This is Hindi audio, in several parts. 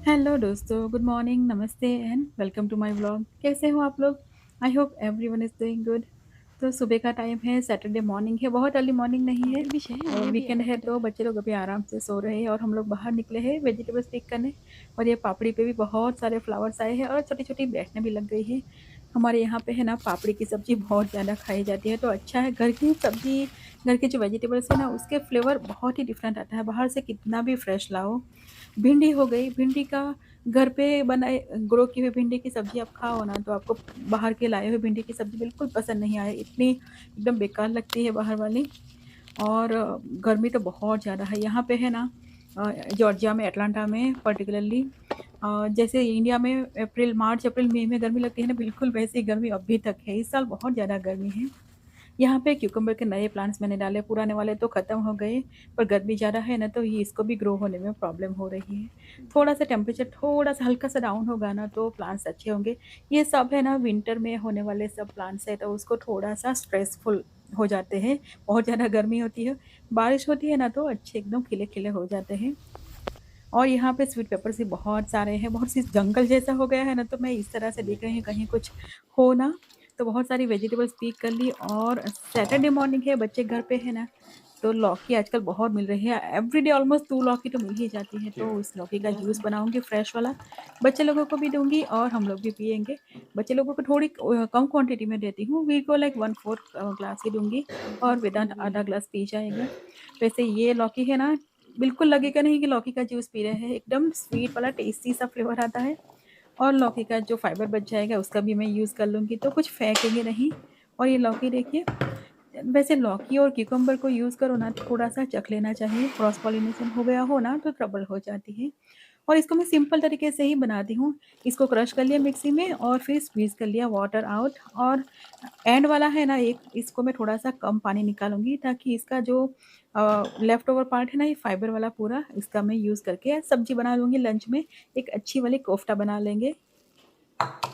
हेलो दोस्तों, गुड मॉर्निंग, नमस्ते and welcome to my vlog. कैसे हो आप लोग? I hope everyone is doing good. तो सुबह का टाइम है, सैटरडे मॉर्निंग है, बहुत अर्ली मॉर्निंग नहीं है। पापड़ी भी चाहिए और ये भी वीकेंड है है फिर। तो बच्चे लोग अभी आराम से सो रहे हैं और हम लोग बाहर निकले हैं वेजिटेबल्स पिक करने। और ये पापड़ी पे भी बहुत सारे फ्लावर्स आए हैं और छोटी-छोटी बैठने भी लग गई है। हमारे यहाँ पे है ना पापड़ी की सब्ज़ी बहुत ज़्यादा खाई जाती है, तो अच्छा है घर की सब्ज़ी, घर के जो वेजिटेबल्स है ना उसके फ्लेवर बहुत ही डिफरेंट आता है, बाहर से कितना भी फ्रेश लाओ। भिंडी हो गई, भिंडी का घर पे बनाए ग्रो की हुई भिंडी की सब्ज़ी आप खाओ ना तो आपको बाहर के लाए हुए भिंडी की सब्ज़ी बिल्कुल पसंद नहीं आए, इतनी एकदम बेकार लगती है बाहर वाली। और गर्मी तो बहुत ज़्यादा है यहाँ पे है ना। जॉर्जिया में, अटलांटा में पर्टिकुलरली जैसे इंडिया में अप्रैल, मार्च, अप्रैल, मई में गर्मी लगती है ना, बिल्कुल वैसी गर्मी अभी तक है। इस साल बहुत ज़्यादा गर्मी है। यहाँ पे क्यूकम्बर के नए प्लांट्स मैंने डाले, पुराने वाले तो ख़त्म हो गए, पर गर्मी ज़्यादा है ना तो ये इसको भी ग्रो होने में प्रॉब्लम हो रही है। थोड़ा-सा टेम्परेचर थोड़ा-सा हल्का-सा डाउन होगा ना तो प्लांट्स अच्छे होंगे। ये सब है ना विंटर में होने वाले सब प्लांट्स हैं तो उसको थोड़ा-सा स्ट्रेसफुल हो जाते हैं, बहुत ज़्यादा गर्मी होती है। बारिश होती है ना तो अच्छे एकदम खिले-खिले हो जाते हैं। और यहाँ पे स्वीट पेपर्स भी बहुत सारे हैं, बहुत सी जंगल जैसा हो गया है ना, तो मैं इस तरह से देख रही हूँ कहीं कुछ हो ना। तो बहुत सारी वेजिटेबल्स पिक कर ली और सैटरडे मॉर्निंग है, बच्चे घर पे हैं ना, तो लौकी आजकल बहुत मिल रही है। एवरीडे ऑलमोस्ट 2 लौकी तो मिल ही जाती है, तो इस लौकी का जूस बनाऊँगी फ्रेश वाला। बच्चे लोगों को भी दूँगी और हम लोग भी पिएँगे। बच्चे लोगों को थोड़ी कम क्वांटिटी में देती हूँ, वीक को लाइक 1/4 ग्लास ही दूँगी और वेदांत आधा ग्लास पी जाएगा। वैसे ये लौकी है ना, बिल्कुल लगेगा नहीं कि लौकी का जूस पी रहे हैं, एकदम स्वीट वाला टेस्टी सा फ्लेवर आता है। और लौकी का जो फाइबर बच जाएगा उसका भी मैं यूज़ कर लूँगी, तो कुछ फेंकेंगे नहीं। और ये लौकी देखिए, वैसे लौकी और क्यूकम्बर को यूज़ करो ना थोड़ा-सा चख लेना चाहिए, क्रॉस पॉलिनेशन हो गया हो ना तो ट्रबल हो जाती है। और इसको मैं सिंपल तरीके से ही बनाती हूँ। इसको क्रश कर लिया मिक्सी में और फिर स्क्वीज़ कर लिया वाटर आउट। और एंड वाला है ना एक, इसको मैं थोड़ा-सा कम पानी निकालूँगी ताकि इसका जो लेफ्ट ओवर पार्ट है ना, ये फाइबर वाला पूरा इसका मैं यूज़ करके सब्ज़ी बना लूँगी लंच में, एक अच्छी वाली कोफ्ता बना लेंगे।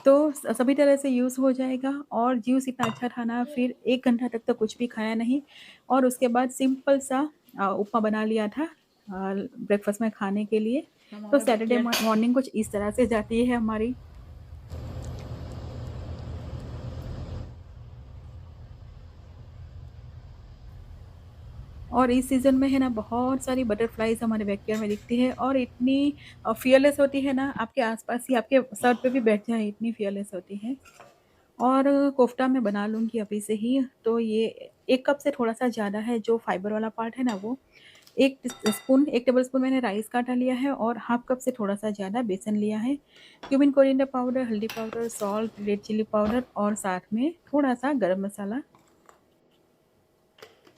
तो सभी तरह से यूज़ हो जाएगा और जूस इतना अच्छा था ना, फिर 1 घंटा तक तो कुछ भी खाया नहीं। और उसके बाद सिंपल सा उपमा बना लिया था ब्रेकफ़ास्ट में खाने के लिए। तो सैटरडे मॉर्निंग कुछ इस तरह से जाती है हमारी। और इस सीज़न में है ना बहुत सारी बटरफ्लाइज़ हमारे बैकयार्ड में दिखती है और इतनी फ़ियरलेस होती है ना, आपके आस-पास ही आपके सर पे भी बैठ जाए, इतनी फ़ियरलेस होती है। और कोफ्ता मैं बना लूँगी अभी से ही, तो ये 1 कप से थोड़ा-सा ज़्यादा है, जो फाइबर वाला पार्ट है ना वो। 1 स्पून 1 टेबलस्पून मैंने राइस का आटा लिया है और हाफ कप से थोड़ा-सा ज़्यादा बेसन लिया है। क्यूमिन, कोरिएंडर पाउडर, हल्दी powder, salt, red chilli powder और साथ में थोड़ा-सा गरम मसाला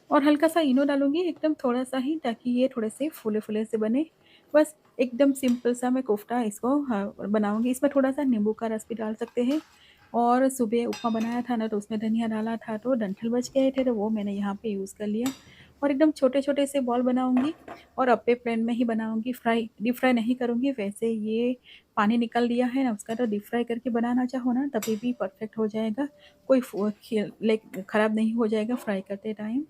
और हल्का-सा इनो डालूँगी, एकदम थोड़ा-सा ही, ताकि ये थोड़े से फूले-फूले से बने। बस एकदम सिंपल सा मैं कोफ्ता इसको बनाऊँगी। इसमें थोड़ा-सा नींबू का रस भी डाल सकते हैं। और सुबह उपमा बनाया था ना तो उसमें धनिया डाला था तो डंठल बच गए थे, तो वो मैंने यहाँ पे यूज़ कर लिया। और एकदम छोटे-छोटे से बॉल बनाऊँगी और अप्पे पैन में ही बनाऊँगी, डीप फ्राई नहीं करूँगी। वैसे ये पानी निकल लिया है ना उसका, तो डीप फ्राई करके बनाना चाहो ना तभी भी परफेक्ट हो जाएगा। कोई लाइक खराब नहीं हो जाएगा फ्राई करते टाइम।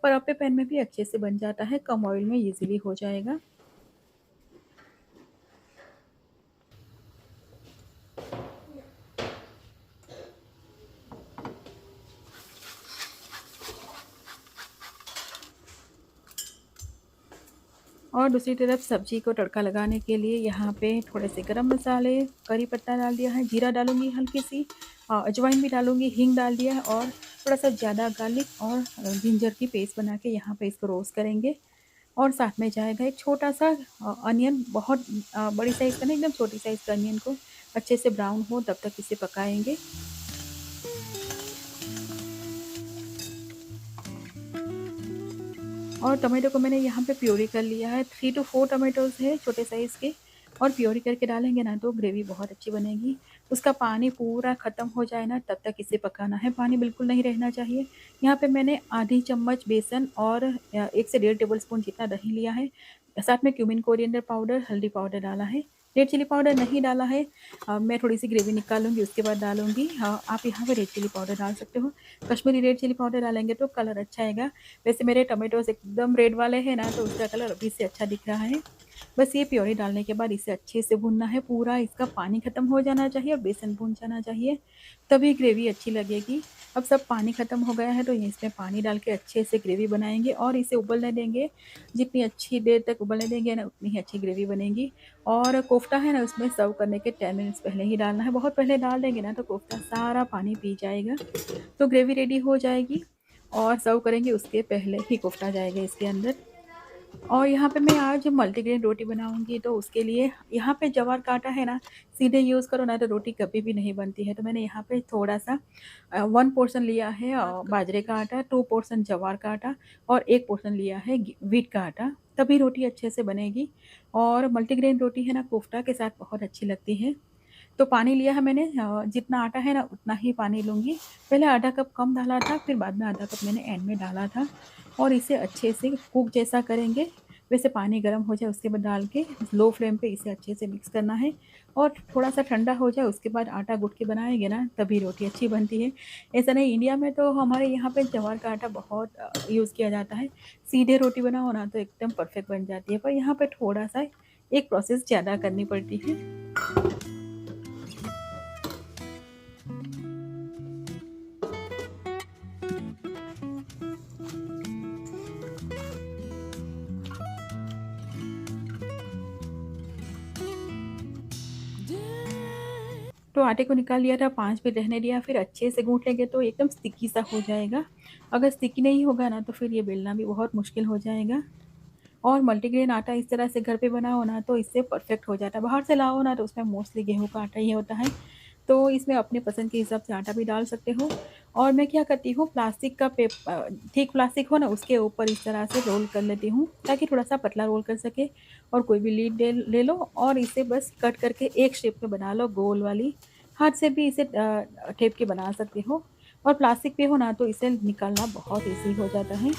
पर अप्पे पैन में भी अच्छे से बन जाता है, कम ऑयल में ईज़िली हो जाएगा। और दूसरी तरफ सब्ज़ी को तड़का लगाने के लिए यहाँ पे थोड़े से गरम मसाले, करी पत्ता डाल दिया है, जीरा डालूँगी हल्की सी, अजवाइन भी डालूँगी, हींग डाल दिया है और थोड़ा-सा ज़्यादा गार्लिक और जिंजर की पेस्ट बना के यहाँ पे इसको रोस्ट करेंगे। और साथ में जाएगा एक छोटा-सा अनियन, बहुत बड़ी साइज़ का नहीं, एकदम छोटी साइज़ का अनियन को अच्छे से ब्राउन हो तब तक इसे पकाएँगे। और टोमेटो को मैंने यहाँ पे प्यूरी कर लिया है, 3 टू 4 टोमेटोज़ है छोटे साइज़ के। और प्यूरी करके डालेंगे ना तो ग्रेवी बहुत अच्छी बनेगी। उसका पानी पूरा ख़त्म हो जाए ना तब तक इसे पकाना है, पानी बिल्कुल नहीं रहना चाहिए। यहाँ पे मैंने आधी चम्मच बेसन और 1 से डेढ़ टेबलस्पून जितना दही लिया है। साथ में क्यूमिन, कोरिएंडर पाउडर, हल्दी पाउडर डाला है। रेड चिली पाउडर नहीं डाला है। मैं थोड़ी-सी ग्रेवी निकालूँगी उसके बाद डालूँगी। आप यहाँ पे रेड चिली पाउडर डाल सकते हो। कश्मीरी रेड चिली पाउडर डालेंगे तो कलर अच्छा आएगा। वैसे मेरे टोमेटोज़ एकदम रेड वाले हैं ना, तो उसका कलर अभी से अच्छा दिख रहा है। बस ये प्योरी डालने के बाद इसे अच्छे से भूनना है, पूरा इसका पानी ख़त्म हो जाना चाहिए और बेसन भून जाना चाहिए, तभी ग्रेवी अच्छी लगेगी। अब सब पानी ख़त्म हो गया है तो इसमें पानी डाल के अच्छे से ग्रेवी बनाएँगे और इसे उबलने देंगे। जितनी अच्छी देर तक उबलने देंगे ना, उतनी ही अच्छी ग्रेवी बनेगी। और कोफ्ता है ना, उसमें सर्व करने के 10 मिनट्स पहले ही डालना है, बहुत पहले डाल देंगे ना तो कोफ्ता सारा पानी पी जाएगा। तो ग्रेवी रेडी हो जाएगी और सर्व करेंगे उसके पहले ही कोफ्ता जाएगा इसके अंदर। और यहाँ पे मैं आज मल्टीग्रेन रोटी बनाऊँगी, तो उसके लिए यहाँ पे ज्वार का आटा है ना, सीधे यूज़ करो ना तो रोटी कभी भी नहीं बनती है। तो मैंने यहाँ पे थोड़ा-सा 1 पोर्शन लिया है बाजरे का आटा, 2 पोर्शन ज्वार का आटा और 1 पोर्शन लिया है व्हीट का आटा, तभी रोटी अच्छे से बनेगी। और मल्टीग्रेन रोटी है ना, कोफ्ता के साथ बहुत अच्छी लगती है। तो पानी लिया है मैंने, जितना आटा है ना उतना ही पानी लूँगी। पहले आधा कप कम डाला था, फिर बाद में आधा कप मैंने एंड में डाला था। और इसे अच्छे से कुक जैसा करेंगे, वैसे पानी गर्म हो जाए उसके बाद डाल के लो फ्लेम पे इसे अच्छे से मिक्स करना है। और थोड़ा-सा ठंडा हो जाए उसके बाद आटा गूँथ के बनाएँगे ना, तभी रोटी अच्छी बनती है। ऐसा नहीं, इंडिया में तो हमारे यहाँ पे ज्वार का आटा बहुत यूज़ किया जाता है। सीधे रोटी बनाओ ना तो एकदम परफेक्ट बन जाती है, पर यहाँ पे थोड़ा-सा एक प्रोसेस ज़्यादा करनी पड़ती है। तो आटे को निकाल लिया था, 5 मिनट रहने दिया, फिर अच्छे से गूँथ लेंगे तो एकदम स्टिकी सा हो जाएगा। अगर स्टिकी नहीं होगा ना तो फिर ये बेलना भी बहुत मुश्किल हो जाएगा। और मल्टीग्रेन आटा इस तरह से घर पे बनाओ ना तो इससे परफेक्ट हो जाता है। बाहर से लाओ ना तो उसमें मोस्टली गेहूँ का आटा ही होता है। तो इसमें अपने पसंद के हिसाब से आटा भी डाल सकते हो। और मैं क्या करती हूँ, प्लास्टिक का थिक प्लास्टिक हो ना, उसके ऊपर इस तरह से रोल कर लेती हूँ ताकि थोड़ा-सा पतला रोल कर सके। और कोई भी लीड ले लो और इसे बस कट करके एक शेप में बना लो, गोल वाली। हाथ से भी इसे ठेप के बना सकते हो। और प्लास्टिक पे हो ना तो इसे निकालना बहुत ईज़ी हो जाता है।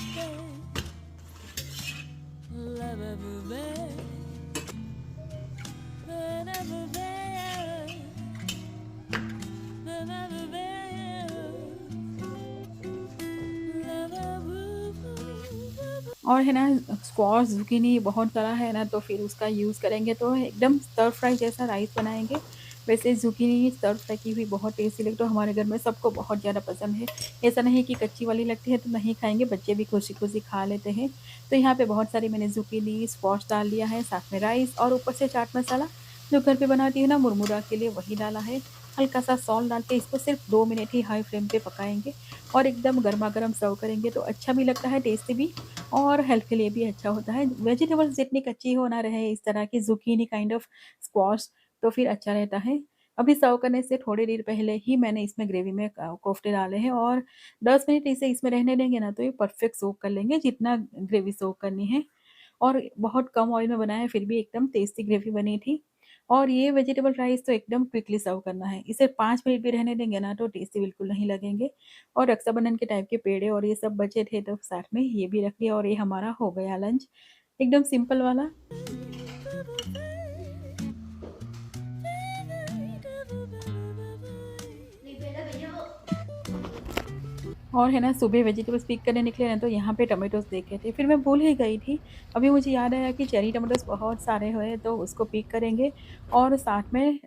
और है ना, स्क्वाश, ज़ुकीनी बहुत सारा है ना, तो फिर उसका यूज़ करेंगे तो एकदम स्टर फ्राई जैसा राइस बनाएँगे। वैसे ज़ुकीनी स्टर फ्राई की भी बहुत टेस्टी लगती है, तो हमारे घर में सबको बहुत ज़्यादा पसंद है। ऐसा नहीं कि कच्ची वाली लगती है तो नहीं खाएँगे, बच्चे भी खुशी-खुशी खा लेते हैं। तो यहाँ पे बहुत सारी मैंने ज़ुकीनी, स्क्वाश डाल लिया है, साथ में राइस और ऊपर से चाट मसाला जो घर पे बनाती हूँ ना मुरमुरा के लिए, वही डाला है। हल्का-सा सॉल्ट डाल के इसको सिर्फ 2 मिनट ही हाई फ्लेम पे पकाएँगे और एकदम गरमा-गरम सर्व करेंगे तो अच्छा भी लगता है, टेस्टी भी और हेल्थ के लिए भी अच्छा होता है। वेजिटेबल्स जितनी कच्ची हो ना रहे, इस तरह की ज़ुकीनी काइंड ऑफ स्क्वाश, तो फिर अच्छा रहता है। अभी सर्व करने से थोड़ी देर पहले ही मैंने इसमें ग्रेवी में कोफ्ते डाले हैं और 10 मिनट इसे इसमें रहने देंगे ना तो ये परफेक्ट सोक कर लेंगे जितना ग्रेवी सोक करनी है। और बहुत कम ऑयल में बनाया है, फिर भी एकदम टेस्टी ग्रेवी बनी थी। और ये वेजिटेबल राइस तो एकदम क्विकली सर्व करना है। इसे 5 मिनट भी रहने देंगे ना तो टेस्टी बिल्कुल नहीं लगेंगे। और रक्षाबंधन के टाइप के पेड़े और ये सब बचे थे तो साथ में ये भी रख लिया और ये हमारा हो गया लंच। एकदम सिंपल वाला। और है ना, सुबह वेजिटेबल्स पिक करने निकले ना तो यहाँ पे टोमेटोज़ देखे थे, फिर मैं भूल ही गई थी। अभी मुझे याद आया कि चेरी टोमेटोज़ बहुत सारे हुए तो उसको पिक करेंगे। और साथ में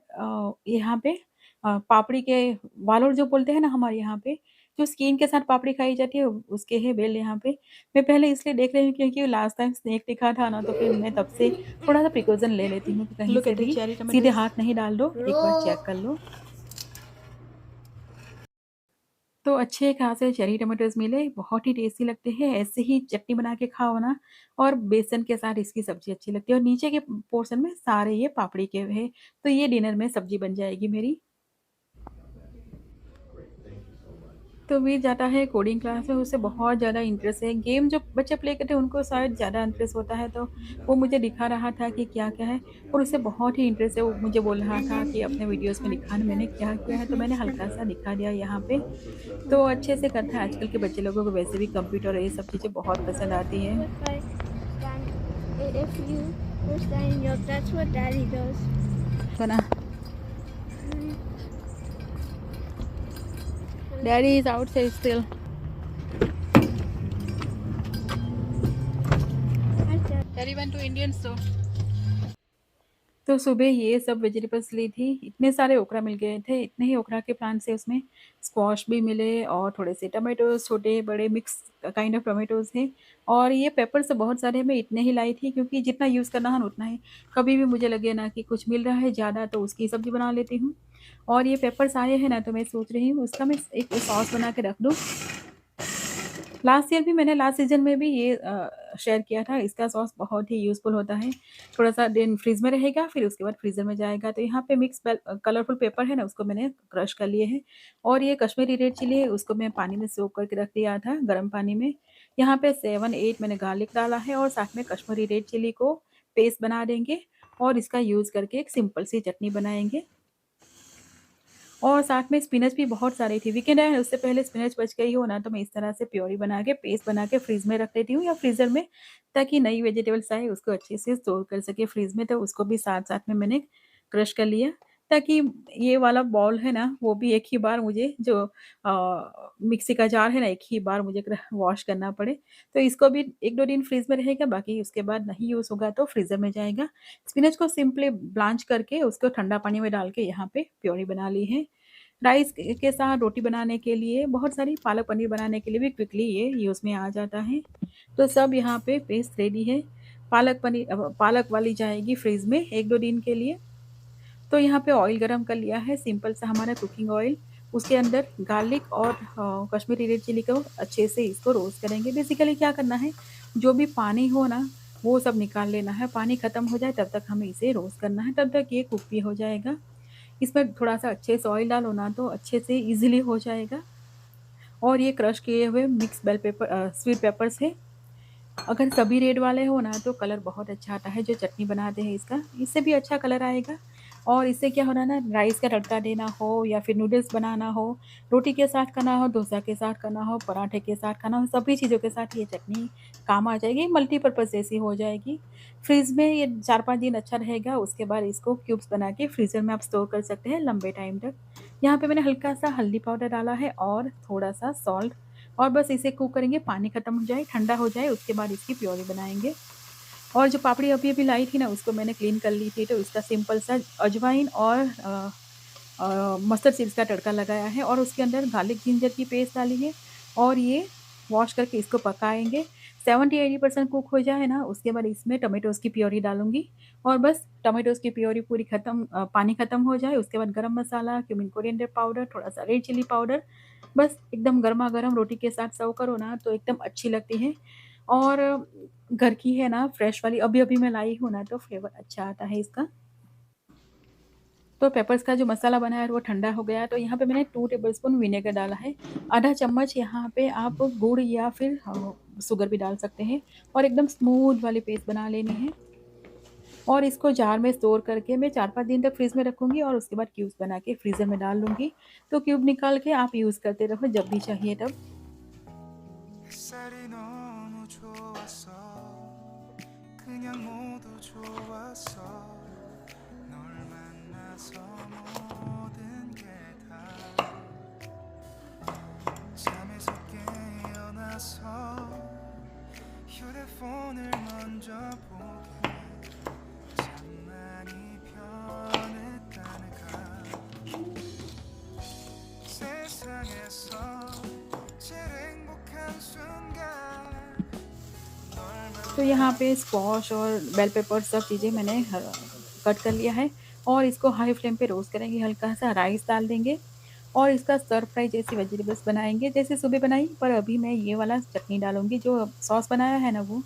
यहाँ पे पापड़ी के वालोर जो बोलते हैं ना हमारे यहाँ पे, जो स्किन के साथ पापड़ी खाई जाती है उसके है बेल यहाँ पे। मैं पहले इसलिए देख रही हूँ क्योंकि लास्ट टाइम स्नेक दिखा था ना, तो फिर मैं तब से थोड़ा-सा प्रिकॉशन ले लेती हूँ कि कहीं Look से at the भी cherry सीधे tomatoes. हाथ नहीं डाल दो, एक बार चेक कर लो। तो अच्छे खासे चेरी टमाटर्स मिले, बहुत ही टेस्टी लगते हैं। ऐसे ही चटनी बना के खाओ ना और बेसन के साथ इसकी सब्ज़ी अच्छी लगती है और नीचे के पोर्शन में सारे ये पापड़ी के हैं, तो ये डिनर में सब्ज़ी बन जाएगी मेरी। तो वीर जाता है कोडिंग क्लास में, उसे बहुत ज़्यादा इंटरेस्ट है। गेम जो बच्चे प्ले करते हैं उनको शायद ज़्यादा इंटरेस्ट होता है, तो वो मुझे दिखा रहा था कि क्या-क्या है और उसे बहुत ही इंटरेस्ट है। वो मुझे बोल रहा था कि अपने वीडियोज़ में दिखा ना मैंने क्या किया है, तो मैंने हल्का-सा दिखा दिया यहाँ पे। तो अच्छे से करता है, आजकल के बच्चे लोगों को वैसे भी कंप्यूटर और ये सब चीज़ें बहुत पसंद आती हैं। If you were standing up, that's what Daddy does. बना daddy is outside still. Hi, Dad. Daddy went to Indian store. तो सुबह ये सब वेजिटेबल्स ली थी, इतने सारे ओकरा मिल गए थे, इतने ही ओकरा के प्लांट्स हैं उसमें, स्क्वाश भी मिले और थोड़े से टोमेटोज़ छोटे-बड़े मिक्स काइंड ऑफ टोमेटोज़ हैं और ये पेपर्स तो बहुत सारे मैं इतने ही लाई थी क्योंकि जितना यूज़ करना है उतना ही। कभी भी मुझे लगे ना कि कुछ मिल रहा है ज़्यादा तो उसकी सब्ज़ी बना लेती हूँ और ये पेपर्स आए हैं ना तो मैं सोच रही हूँ उसका मैं एक सॉस बना के रख दूँ। लास्ट ईयर भी मैंने लास्ट सीज़न में भी ये शेयर किया था, इसका सॉस बहुत ही यूज़फुल होता है। थोड़ा-सा दिन फ्रिज में रहेगा, फिर उसके बाद फ्रीज़र में जाएगा। तो यहाँ पे कलरफुल पेपर है ना, उसको मैंने क्रश कर लिए हैं और ये कश्मीरी रेड चिली है, उसको मैं पानी में सोक करके रख दिया था, गरम पानी में। यहाँ पे 7-8 मैंने गार्लिक डाला है और साथ में कश्मीरी रेड चिली को पेस्ट बना देंगे और इसका यूज़ करके एक सिंपल सी चटनी बनाएँगे। और साथ में स्पिनच भी बहुत सारी थी, वीकेंड है उससे पहले स्पिनच बच गई हो ना तो मैं इस तरह से प्योरी बना के पेस्ट बना के फ्रिज में रख देती हूँ या फ्रीज़र में, ताकि नई वेजिटेबल्स आए उसको अच्छे से स्टोर कर सके फ्रिज में, तो उसको भी साथ-साथ में मैंने क्रश कर लिया, ताकि ये वाला बाउल है ना वो भी एक ही बार मुझे जो मिक्सी का जार है ना एक ही बार मुझे वॉश करना पड़े। तो इसको भी 1-2 दिन फ्रिज में रहेगा, बाकी उसके बाद नहीं यूज़ होगा तो फ्रीज़र में जाएगा। स्पिनच को सिंपली ब्लांच करके उसको ठंडा पानी में डाल के यहाँ पे प्योरी बना ली है। राइस के साथ रोटी बनाने के लिए बहुत सारी पालक पनीर बनाने के लिए भी क्विकली ये यूज़ में आ जाता है। तो सब यहाँ पे पेस्ट रेडी है। पालक वाली जाएगी फ्रिज में 1-2 दिन के लिए। तो यहाँ पे ऑयल गरम कर लिया है, सिंपल सा हमारा कुकिंग ऑयल। उसके अंदर गार्लिक और कश्मीरी रेड चिली को अच्छे से इसको रोस्ट करेंगे। बेसिकली क्या करना है, जो भी पानी हो ना, वो सब निकाल लेना है। पानी खत्म हो जाए तब तक हमें इसे रोस्ट करना है, तब तक ये कुक भी हो जाएगा। इसमें थोड़ा-सा अच्छे से ऑयल डालो ना तो अच्छे से ईज़िली हो जाएगा। और ये क्रश किए हुए मिक्स स्वीट पेपर्स हैं। अगर सभी रेड वाले हो ना तो कलर बहुत अच्छा आता है, जो चटनी बनाते हैं इसका, इससे भी अच्छा कलर आएगा। और इससे क्या हो रहा है ना, राइस का तड़का देना हो या फिर नूडल्स बनाना हो, रोटी के साथ खाना हो, डोसा के साथ खाना हो, पराठे के साथ खाना हो, सभी चीज़ों के साथ ये चटनी काम आ जाएगी, मल्टीपर्पज़ जैसी हो जाएगी। फ्रिज में ये 4-5 दिन अच्छा रहेगा, उसके बाद इसको क्यूब्स बना के फ्रीज़र में आप स्टोर कर सकते हैं लंबे टाइम तक। यहाँ पे मैंने हल्का-सा हल्दी पाउडर डाला है और थोड़ा-सा सॉल्ट और बस इसे कुक करेंगे, पानी खत्म हो जाए, ठंडा हो जाए, उसके बाद इसकी प्योरी बनाएँगे। और जो पापड़ी अभी-अभी लाई थी ना, उसको मैंने क्लीन कर ली थी, तो इसका सिंपल सा अजवाइन और मस्टर्ड सीड्स का तड़का लगाया है और उसके अंदर गार्लिक जिंजर की पेस्ट डाली है और ये वॉश करके इसको पकाएँगे। 70-80% कुक हो जाए ना, उसके बाद इसमें टोमेटोज़ की प्योरी डालूँगी और बस टोमेटोज़ की प्योरी पूरी पानी खत्म हो जाए, उसके बाद गरम मसाला, क्यूमिन, कोरिएंडर पाउडर, थोड़ा-सा रेड चिली पाउडर, बस एकदम गरमा-गरम रोटी के साथ सर्व करो ना, तो एकदम अच्छी लगती है। और घर की है ना फ्रेश वाली, अभी-अभी मैं लाई हूँ ना, तो फ्लेवर अच्छा आता है इसका। तो पेपर्स का जो मसाला बनाया है वो ठंडा हो गया है, तो यहाँ पे मैंने 2 टेबलस्पून विनेगर डाला है। आधा चम्मच यहाँ पे आप गुड़ या फिर शुगर भी डाल सकते हैं और एकदम स्मूथ वाली पेस्ट बना लेनी है। और इसको जार में स्टोर करके मैं 4-5 दिन तक फ्रिज में रखूँगी और उसके बाद क्यूब्स बना के फ्रीज़र में डाल लूँगी। तो क्यूब निकाल के आप यूज़ करते रहो जब भी चाहिए तब। 햇살이 너무 좋았어 그냥 모두 좋았어 널 만나서 모든 게 다 잠에서 깨어나서 휴대폰을 먼저 보게 참 많이 변했다니까 세상에서 제일 행복한 순간 तो यहाँ पे स्क्वाश और बेल पेपर सब चीज़ें मैंने कट कर लिया है और इसको हाई फ्लेम पे रोस्ट करेंगे, हल्का सा राइस डाल देंगे और इसका स्टर फ्राई जैसी वेजिटेबल्स बनाएँगे, जैसे सुबह बनाई, पर अभी मैं ये वाला चटनी डालूँगी, जो सॉस बनाया है ना वो,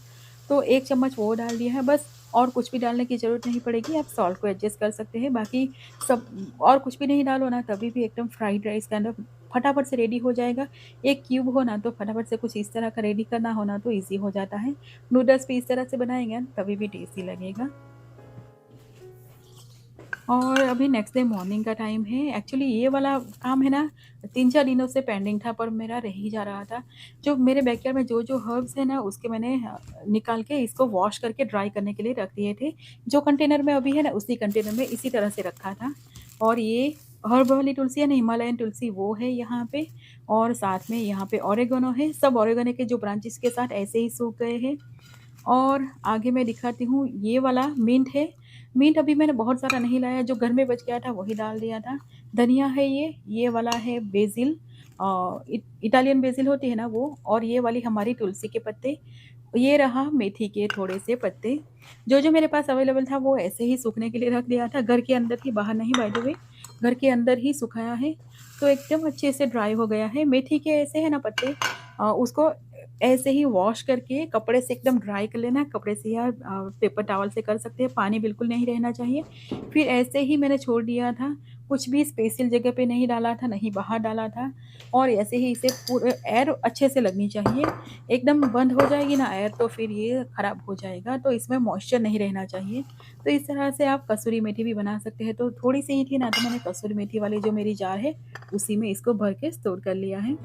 तो 1 चम्मच वो डाल दिया है बस और कुछ भी डालने की ज़रूरत नहीं पड़ेगी, आप सॉल्ट को एडजस्ट कर सकते हैं, बाकी सब और कुछ भी नहीं डालो ना तभी भी एकदम फ्राइड राइस काइंड ऑफ फटाफट से रेडी हो जाएगा। एक क्यूब हो ना तो फटाफट से कुछ इस तरह का रेडी करना हो ना तो ईज़ी हो जाता है। नूडल्स भी इस तरह से बनाएँगे ना तभी भी टेस्टी लगेगा। और अभी नेक्स्ट डे मॉर्निंग का टाइम है। एक्चुअली ये वाला काम है ना 3-4 दिनों से पेंडिंग था पर मेरा रह ही जा रहा था। जो मेरे बैकयार्ड में जो-जो हर्ब्स हैं ना उसके मैंने निकाल के इसको वॉश करके ड्राई करने के लिए रख दिए थे। जो कंटेनर में अभी है ना उसी कंटेनर में इसी तरह से रखा था। और ये हर्ब वाली तुलसी है ना, हिमालयन तुलसी, वो है यहाँ पे और साथ में यहाँ पे ओरेगानो है। सब ओरेगानो के जो ब्रांचेस के साथ ऐसे ही सूख गए हैं। और आगे मैं दिखाती हूँ, ये वाला मिंट है। मिंट अभी मैंने बहुत सारा नहीं लाया, जो घर में बच गया था वही डाल दिया था। धनिया है ये वाला है बेसिल, इटालियन बेसिल होती है ना वो, और ये वाली हमारी तुलसी के पत्ते। ये रहा मेथी के थोड़े से पत्ते। जो मेरे पास अवेलेबल था वो ऐसे ही सूखने के लिए रख दिया था, घर के अंदर ही, बाहर नहीं बाय द वे, घर के अंदर ही सुखाया है, तो एकदम अच्छे से ड्राई हो गया है। मेथी के ऐसे है ना पत्ते, उसको ऐसे ही वॉश करके कपड़े से एकदम ड्राई कर लेना है, कपड़े से या पेपर टॉवल से कर सकते हैं, पानी बिल्कुल नहीं रहना चाहिए। फिर ऐसे ही मैंने छोड़ दिया था, कुछ भी स्पेशल जगह पे नहीं डाला था, नहीं बाहर डाला था, और ऐसे ही इसे पूरे एयर अच्छे से लगनी चाहिए। एकदम बंद हो जाएगी ना एयर तो फिर ये ख़राब हो जाएगा, तो इसमें मॉइस्चर नहीं रहना चाहिए। तो इस तरह से आप कसूरी मेथी भी बना सकते हैं। तो थोड़ी सी ही थी ना, तो मैंने कसूरी मेथी वाली जो मेरी जार है उसी में इसको भर के स्टोर कर लिया है।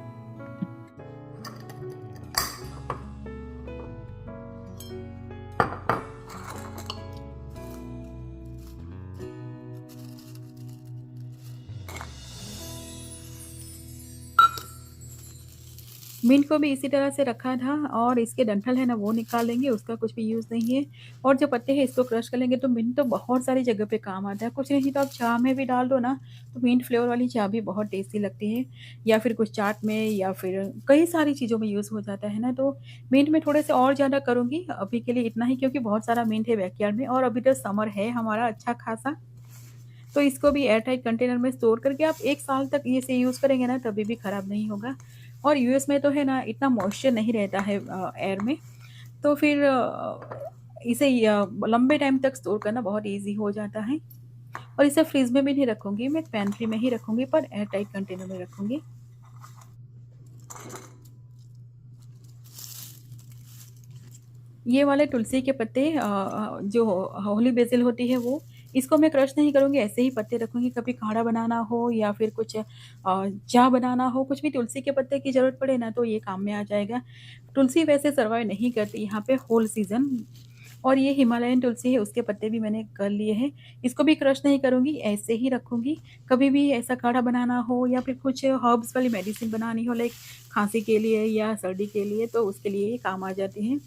मिंट को भी इसी तरह से रखा था, और इसके डंठल है ना वो निकाल लेंगे, उसका कुछ भी यूज़ नहीं है। और जो पत्ते हैं इसको क्रश कर लेंगे। तो मिंट तो बहुत सारी जगह पे काम आता है, कुछ नहीं तो आप चाय में भी डाल दो ना, तो मिंट फ्लेवर वाली चाय भी बहुत टेस्टी लगती है, या फिर कुछ चाट में, या फिर कई सारी चीज़ों में यूज़ हो जाता है ना। तो मिंट में थोड़े से और ज़्यादा करूँगी, अभी के लिए इतना ही, क्योंकि बहुत सारा मिंट है बैकयार्ड में, और अभी तो समर है हमारा अच्छा खासा। तो इसको भी एयर टाइट कंटेनर में स्टोर करके आप 1 साल तक इसे यूज़ करेंगे ना, कभी भी ख़राब नहीं होगा। और यूएस में तो है ना इतना मॉइस्चर नहीं रहता है एयर में, तो फिर इसे लंबे टाइम तक स्टोर करना बहुत ईज़ी हो जाता है। और इसे फ्रिज में भी नहीं रखूँगी, मैं पैंट्री में ही रखूँगी, पर एयर टाइट कंटेनर में रखूँगी। ये वाले तुलसी के पत्ते, जो होली बेसिल होती है वो, इसको मैं क्रश नहीं करूँगी, ऐसे ही पत्ते रखूँगी। कभी काढ़ा बनाना हो या फिर कुछ चाय बनाना हो, कुछ भी तुलसी के पत्ते की ज़रूरत पड़े ना, तो ये काम में आ जाएगा। तुलसी वैसे सर्वाइव नहीं करती यहाँ पे होल सीज़न। और ये हिमालयन तुलसी है, उसके पत्ते भी मैंने कर लिए हैं। इसको भी क्रश नहीं करूँगी, ऐसे ही रखूँगी। कभी भी ऐसा काढ़ा बनाना हो या फिर कुछ हर्ब्स वाली मेडिसिन बनानी हो, लाइक खाँसी के लिए या सर्दी के लिए, तो उसके लिए ये काम आ जाती हैं।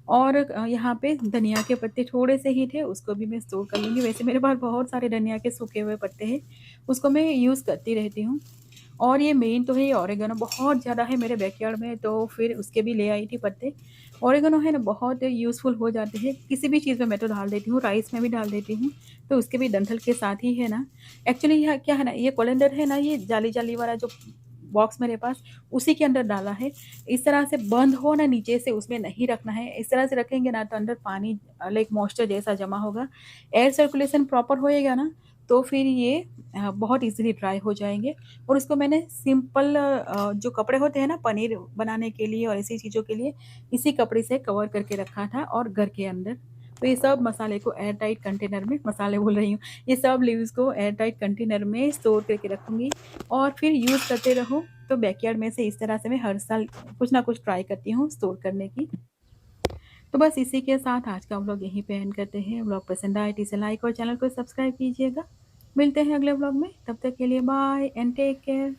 और यहाँ पे धनिया के पत्ते थोड़े से ही थे, उसको भी मैं स्टोर कर लूँगी। वैसे मेरे पास बहुत सारे धनिया के सूखे हुए पत्ते हैं, उसको मैं यूज़ करती रहती हूँ। और ये मेन तो है, ये ऑरिगेनो बहुत ज़्यादा है मेरे बैकयार्ड में, तो फिर उसके भी ले आई थी पत्ते। ऑरिगेनो है ना बहुत यूज़फुल हो जाते हैं, किसी भी चीज़ में मैं तो डाल देती हूँ, राइस में भी डाल देती हूँ, तो उसके भी डंठल के साथ ही है ना। एक्चुअली यह क्या है ना, ये कोरिएंडर है ना, ये जाली-जाली वाला जो बॉक्स मेरे पास, उसी के अंदर डाला है। इस तरह से बंद हो ना नीचे से, उसमें नहीं रखना है। इस तरह से रखेंगे ना तो अंदर पानी लाइक मॉइस्चर जैसा जमा होगा। एयर सर्कुलेशन प्रॉपर होएगा ना, तो फिर ये बहुत ईज़िली ड्राई हो जाएँगे। और उसको मैंने सिंपल जो कपड़े होते हैं ना पनीर बनाने के लिए और ऐसी चीज़ों के लिए, इसी कपड़े से कवर करके रखा था, और घर के अंदर। तो ये सब मसाले को एयर टाइट कंटेनर में, मसाले बोल रही हूँ, ये सब लीव्स को एयर टाइट कंटेनर में स्टोर करके रखूँगी, और फिर यूज़ करते रहो। तो बैकयार्ड में से इस तरह से मैं हर साल कुछ ना कुछ ट्राई करती हूँ स्टोर करने की। तो बस इसी के साथ आज का व्लॉग यहीं पे एंड करते हैं। व्लॉग पसंद आए तो इसे लाइक और चैनल को सब्सक्राइब कीजिएगा। मिलते हैं अगले व्लॉग में, तब तक के लिए बाय एंड टेक केयर।